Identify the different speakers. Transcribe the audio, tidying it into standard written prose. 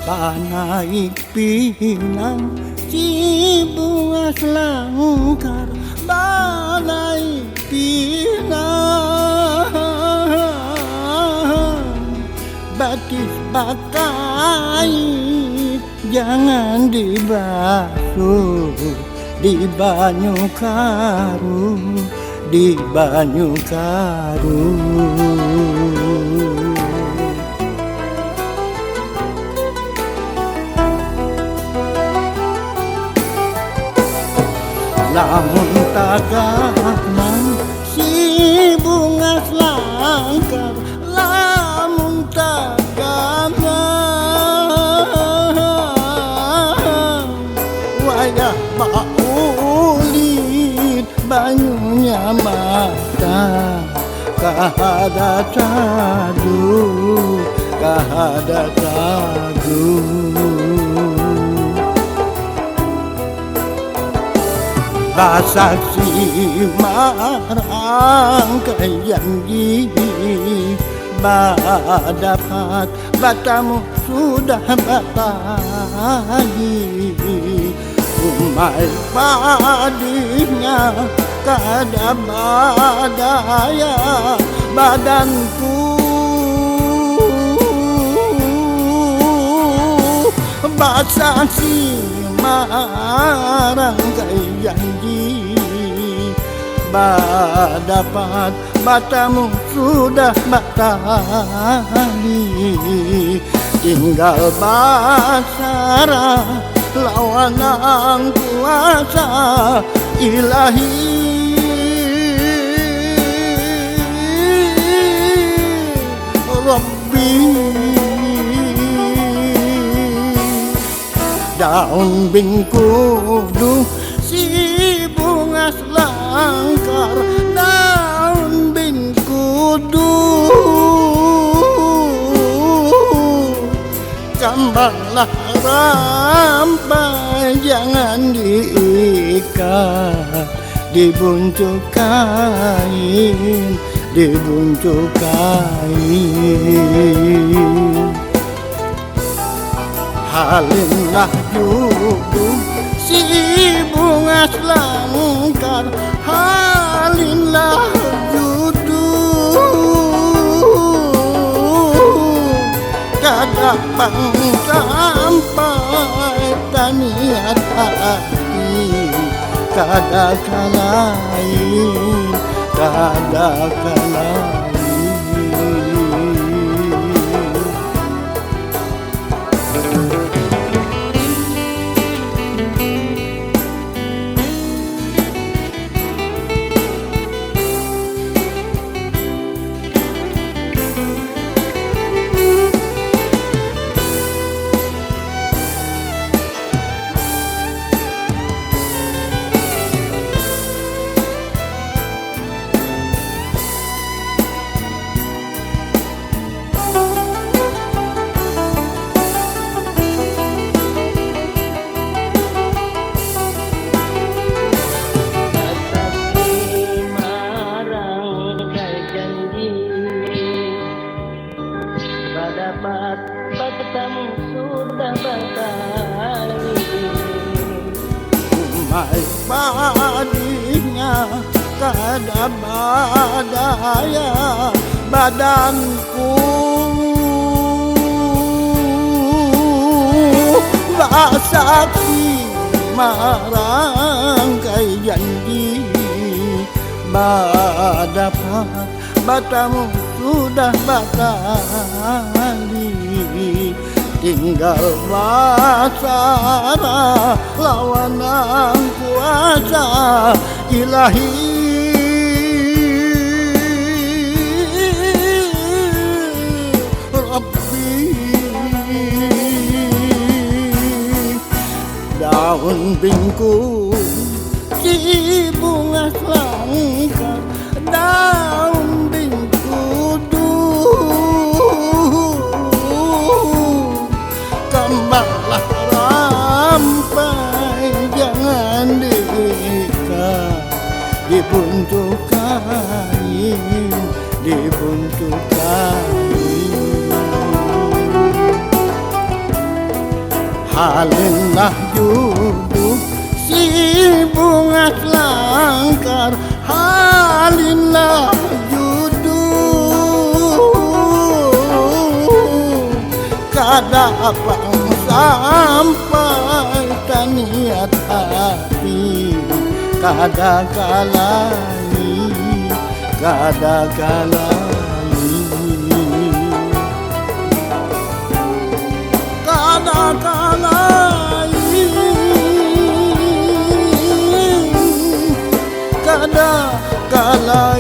Speaker 1: Panaik pinang si bunga selangkar, panaik pinang batis pakai, jangan dibasuh di banyu karu, di banyu karu. Lamun tagaman si bunga selangkar, lamun tagaman wayah paulit banyunya mata kahada sadu, kahada sadu. Rasa si marang janji, dapat batamu sudah batagi. Umai padinya kada badaya badanku, basah si marang janji, dapat batamu sudah batali. Tinggal basara lawan ang kuasa ilahi. Rabbi, daun bingkudu si bunga selangkar, daun bingkudu kambanglah rampai, jangan diikat, dibuncuk kain, dibuncuk kain. Halimlah judu si bunga selangkar, halimlah judu kada pang sampai taniat hati, kada kalain, kada kalain.
Speaker 2: Dapat bertemu sudah batali.
Speaker 1: Umai padinya kada badaya badanku, basah si marang janji, dapat batamu sudah batali. Tinggal basara lawan ang kuasa ilahi. Rabbi, daun bingku si bunga selangkar, daun bingkudu kambanglah rampai, jangan diikat, dibuncuk kain, dibuncuk kain. halinlah duduk si bunga langkar, halinlah duduk kada abang sampai niat hati, kada kalai, kada kalai, kada kalai, kada kalai.